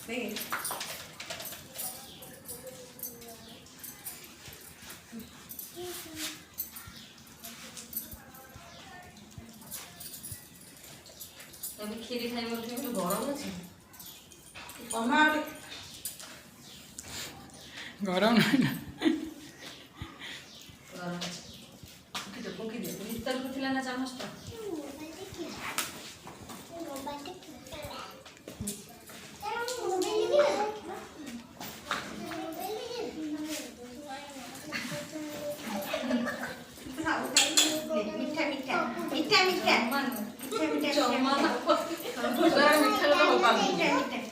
দেখি আমি খিরি খাই বলছি একটু গরম আছে আমার গরম নয় না গরম আছে পকি দে ভিতর ছিল না চামচটা মিঠা মিঠা মিঠা মিঠা মান মিঠা মিঠা চম্মা না মিঠা তো পাবি মিঠা মিঠা